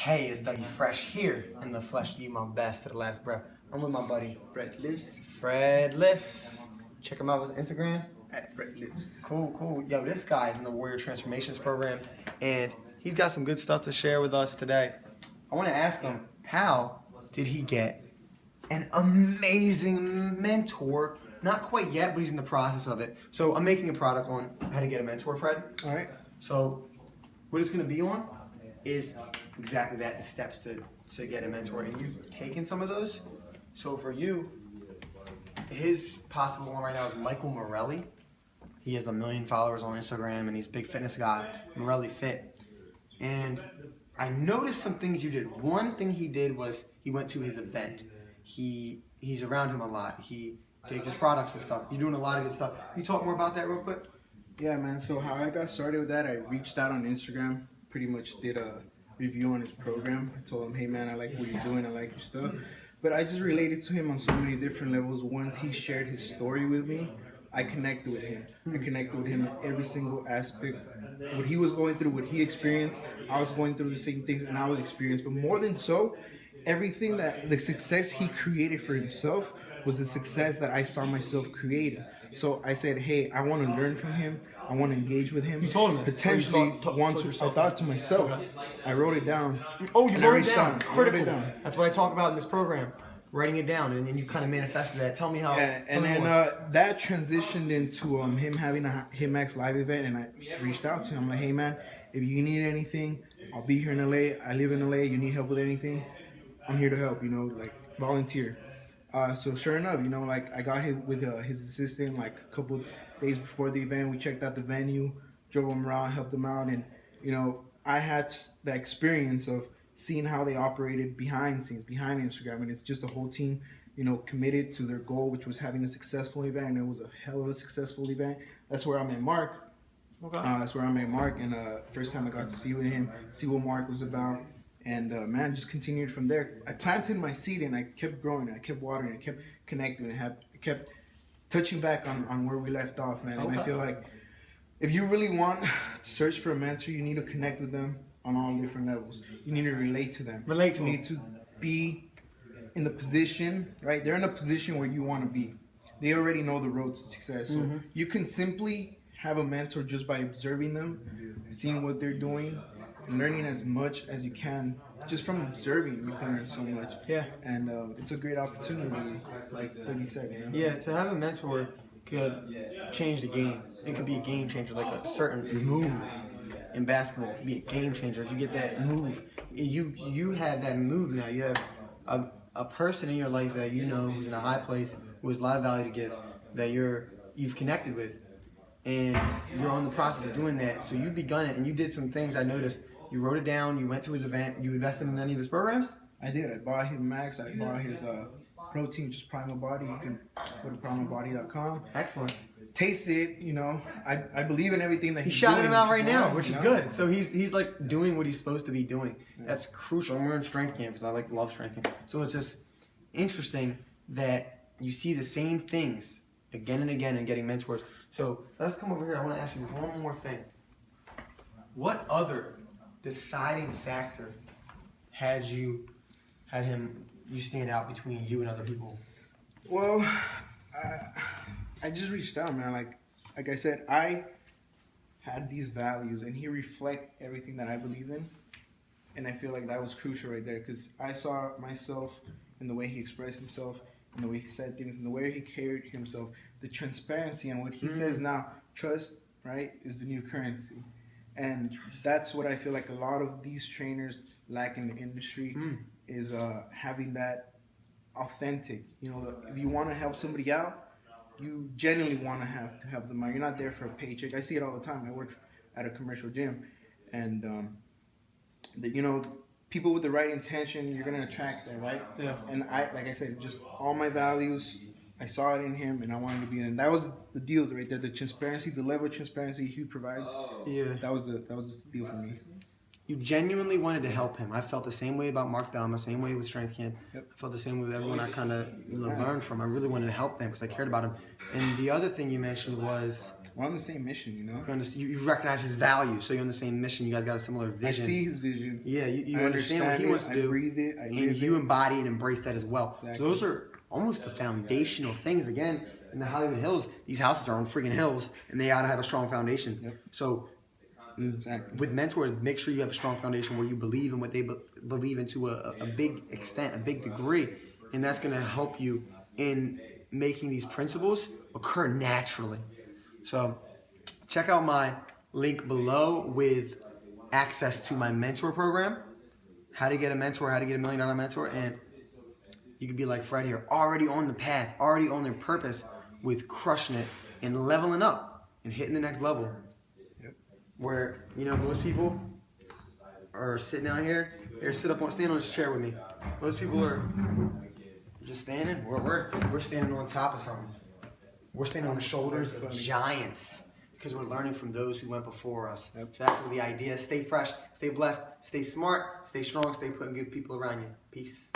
Hey, it's Dougie Fresh here in the flesh to eat my best to the last breath. I'm with my buddy Fred Lifts Fred Lifts. Check him out with Instagram. at Fred Lifts. Cool. Yo, this guy's in the Warrior Transformations program, and he's got some good stuff to share with us today. I want to ask him, how did he get an amazing mentor? Not quite yet, but he's in the process of it. So I'm making a product on how to get a mentor, Fred. All right. So what it's going to be on is exactly that, the steps to get a mentor. And you've taken some of those. So for you, his possible one right now is Michael Morelli. He has 1 million followers on Instagram, and he's a big fitness guy, Morelli Fit. And I noticed some things you did. One thing he did was he went to his event. He's around him a lot. He takes his products and stuff. You're doing a lot of good stuff. Can you talk more about that real quick? Yeah, man. So how I got started with that, I reached out on Instagram, pretty much did a review on his program. I told him, hey, man, I like what you're doing. I like your stuff. But I just related to him on so many different levels. Once he shared his story with me, I connected with him. I connected with him in every single aspect. What he was going through, what he experienced, I was going through the same things, and I was experienced. But more than so, everything that the success he created for himself was the success that I saw myself creating. So I said, hey, I want to learn from him. I want to engage with him. You told him this. Potentially, told once yourself I thought to that. myself, Okay. I wrote it down. Oh, you And I wrote it reached down. out. I wrote Critical. it down. That's what I talk about in this program. Writing it down, and then you kind of manifested that. Tell me how. Yeah, tell and me then more. that transitioned into him having a HitMax live event, and I reached out to him. I'm like, hey man, if you need anything, I'll be here in LA. I live in LA. You need help with anything, I'm here to help. Like volunteer. So sure enough, like I got him with his assistant like a couple days before the event. We checked out the venue, drove him around, helped him out, and I had the experience of seeing how they operated behind scenes, behind Instagram, and it's just a whole team, committed to their goal, which was having a successful event, and it was a hell of a successful event. That's where I met Mark. Okay. That's where I met Mark, and first time I got to see with him, see what Mark was about, and man, just continued from there. I planted my seed, and I kept growing, I kept watering, I kept connecting, I kept touching back on where we left off, man. And I feel like if you really want to search for a mentor, you need to connect with them on all different levels. You need to relate to them. Relate to You need to be in the position, right? They're in a position where you want to be. They already know the road to success. So you can simply have a mentor just by observing them, seeing what they're doing, and learning as much as you can. Just from observing, you can learn so much. Yeah. And it's a great opportunity, like you said. Yeah, to have a mentor could change the game. It could be a game changer, like a certain move in basketball. It could be a game changer. If you get that move, you have that move now. You have a person in your life that you know who's in a high place, who has a lot of value to give, that you've connected with, and you're on the process of doing that. So you've begun it, and you did some things I noticed. You wrote it down. You went to his event. You invested in any of his programs? I did. I bought him Max. I bought his protein, just Primal Body. You can go to primalbody.com. Excellent. Taste it. I believe in everything that He's he's shouting doing, him out which right is now, wrong, which is good. So he's like doing what he's supposed to be doing. That's crucial. I'm wearing strength camp because I love strength camp. So it's just interesting that you see the same things again and again and getting mentors. So let's come over here. I want to ask you one more thing. What other deciding factor had you stand out between you and other people? Well, I just reached out, man. Like I said, I had these values, and he reflect everything that I believe in, and I feel like that was crucial right there because I saw myself in the way he expressed himself, in the way he said things, in the way he carried himself, the transparency, and what he says now. Trust, right, is the new currency. And that's what I feel like a lot of these trainers lack in the industry is having that authentic. If you want to help somebody out, you genuinely want to help them out. You're not there for a paycheck. I see it all the time. I work at a commercial gym, and people with the right intention, you're gonna attract that, right? Yeah. And like I said, just all my values. I saw it in him, and I wanted to be in. That was the deal right there. The transparency, the level of transparency he provides. Yeah. That was the deal for me. you genuinely wanted to help him. I felt the same way about Mark Dama, same way with Strength Camp. Yep. I felt the same way with everyone I kind of learned from. I really wanted to help them because I cared about him. And the other thing you mentioned was we're on the same mission, you know. you recognize his value, so you're on the same mission. You guys got a similar vision. I see his vision. Yeah, you I understand what he wants to do. I breathe it. I live and you it. embody and embrace that as well. Exactly. So those are almost the foundational things. Again, in the Hollywood Hills, these houses are on freaking hills, and they ought to have a strong foundation. Yep. So Exactly. with mentors, make sure you have a strong foundation where you believe in what they believe into a big extent, a big degree, and that's going to help you in making these principles occur naturally. So check out my link below with access to my mentor program, how to get a mentor, how to get $1 million mentor, and you could be like Fred here, already on the path, already on their purpose with crushing it and leveling up and hitting the next level. Yep. Where, most people are sitting out here, stand on this chair with me. Most people are just standing. We're standing on top of something. We're standing on the shoulders of giants because we're learning from those who went before us. Yep. So that's what the idea is. Stay fresh, stay blessed, stay smart, stay strong, stay putting good people around you. Peace.